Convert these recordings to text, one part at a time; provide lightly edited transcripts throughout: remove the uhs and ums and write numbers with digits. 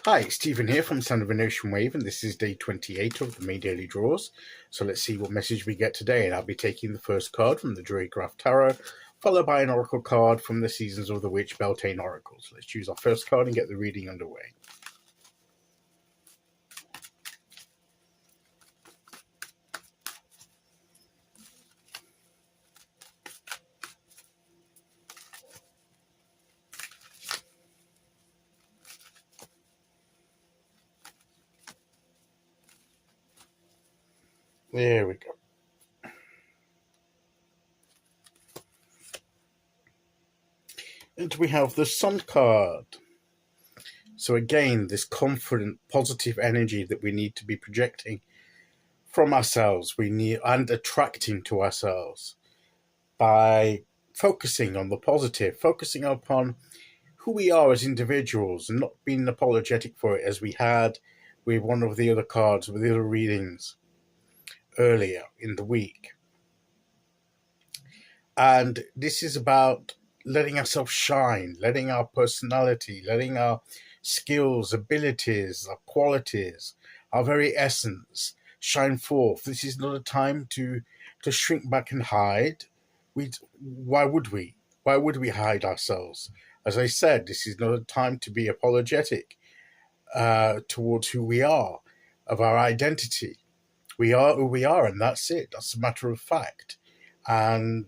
Hi, Stephen here from Sound of an Ocean Wave, and this is day 28 of the May Daily Draws. So let's see what message we get today, and I'll be taking the first card from the Druidcraft Tarot, followed by an Oracle card from the Seasons of the Witch Beltane Oracle. So let's choose our first card and get the reading underway. There we go. And we have the Sun card. So again, this confident, positive energy that we need to be projecting from ourselves, and attracting to ourselves by focusing on the positive, focusing upon who we are as individuals and not being apologetic for it, as we had with one of the other cards, with the other readings earlier in the week. And this is about letting ourselves shine, letting our personality, letting our skills, abilities, our qualities, our very essence shine forth. This is not a time to shrink back and hide. Why would we? Why would we hide ourselves? As I said, this is not a time to be apologetic towards who we are, of our identity. We are who we are, and that's it. That's a matter of fact. And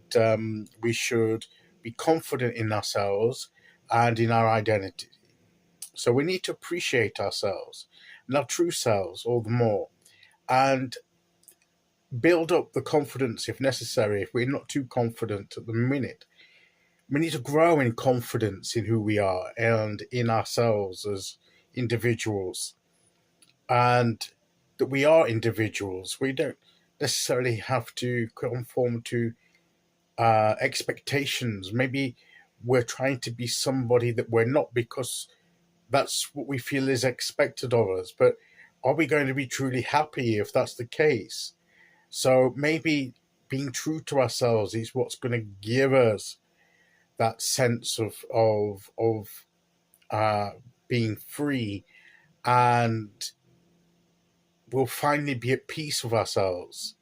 we should be confident in ourselves and in our identity. So we need to appreciate ourselves and our true selves all the more, and build up the confidence if necessary. If we're not too confident at the minute, we need to grow in confidence in who we are and in ourselves as individuals, and that we are individuals. We don't necessarily have to conform to expectations. Maybe we're trying to be somebody that we're not because that's what we feel is expected of us. But are we going to be truly happy if that's the case? So maybe being true to ourselves is what's going to give us that sense of being free, and we'll finally be at peace with ourselves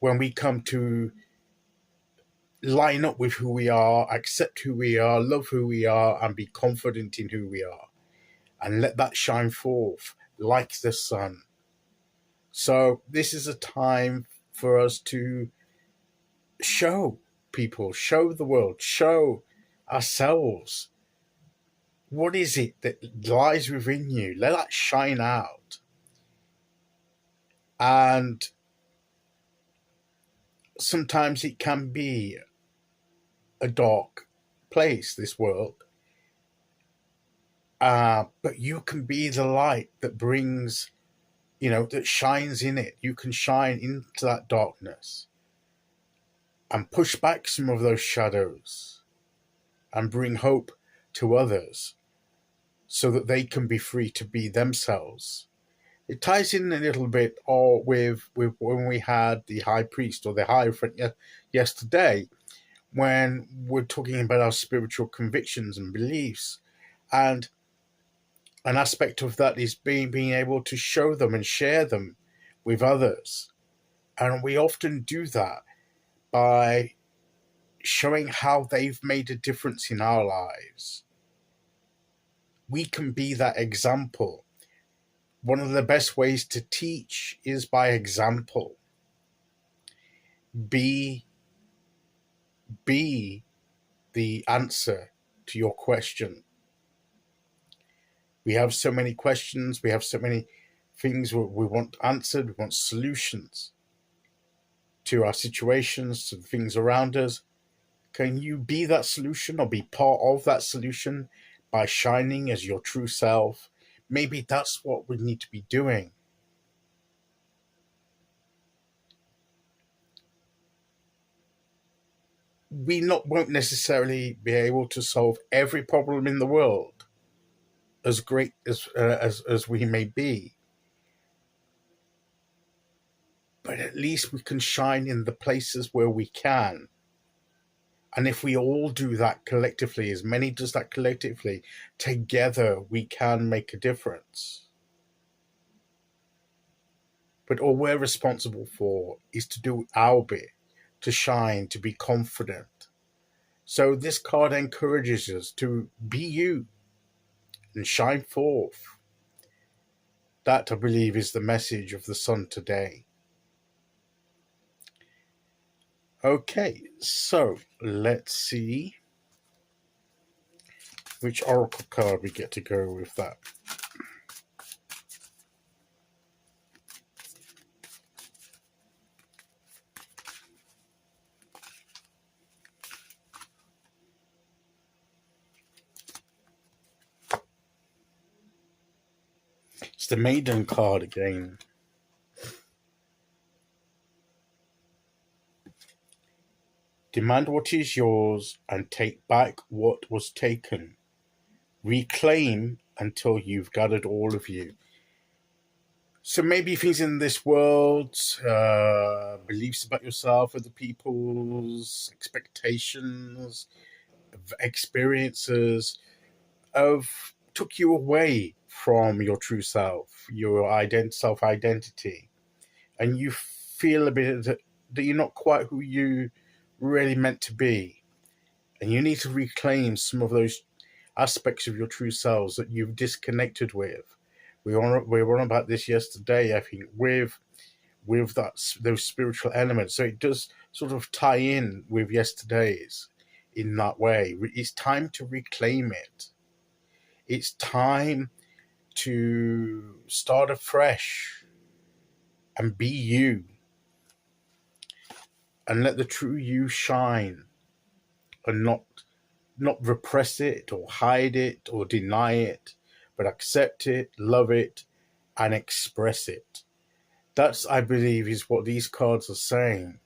when we come to line up with who we are, accept who we are, love who we are, and be confident in who we are, and let that shine forth like the sun. So this is a time for us to show people, show the world, show ourselves what is it that lies within you. Let that shine out. And sometimes it can be a dark place, this world, but you can be the light that brings, that shines in it. You can shine into that darkness and push back some of those shadows and bring hope to others so that they can be free to be themselves. It ties in a little bit with when we had the high priest or the hierophant yesterday, when we're talking about our spiritual convictions and beliefs. And an aspect of that is being able to show them and share them with others. And we often do that by showing how they've made a difference in our lives. We can be that example. One of the best ways to teach is by example. Be the answer to your question. We have so many questions, we have so many things we want answered, we want solutions to our situations, to the things around us. Can you be that solution or be part of that solution by shining as your true self? Maybe that's what we need to be doing. We won't necessarily be able to solve every problem in the world, as great as we may be, but at least we can shine in the places where we can, And if we all do that collectively, as many does that collectively, together we can make a difference. But all we're responsible for is to do our bit, to shine, to be confident. So this card encourages us to be you and shine forth. That, I believe, is the message of the sun today. Okay, so let's see which oracle card we get to go with that. It's the Maiden card again. Demand what is yours and take back what was taken. Reclaim until you've gathered all of you. So maybe things in this world, beliefs about yourself, other people's expectations, experiences, took you away from your true self, your self-identity, and you feel a bit that you're not quite who you really meant to be, and you need to reclaim some of those aspects of your true selves that you've disconnected with. We were on about this yesterday, I think, with those spiritual elements. So it does sort of tie in with yesterday's in that way. It's time to reclaim it. It's time to start afresh and be you, and let the true you shine, and not repress it or hide it or deny it, but accept it, love it, and express it. That's, I believe, is what these cards are saying.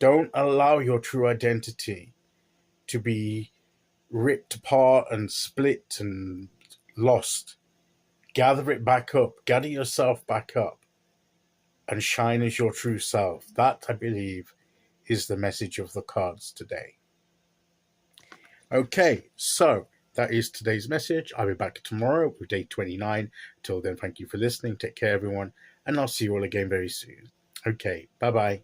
Don't allow your true identity to be ripped apart and split and lost. Gather it back up. Gather yourself back up and shine as your true self. That, I believe, is the message of the cards today. Okay, so that is today's message. I'll be back tomorrow with day 29. Till then, thank you for listening. Take care, everyone, and I'll see you all again very soon. Okay, bye-bye.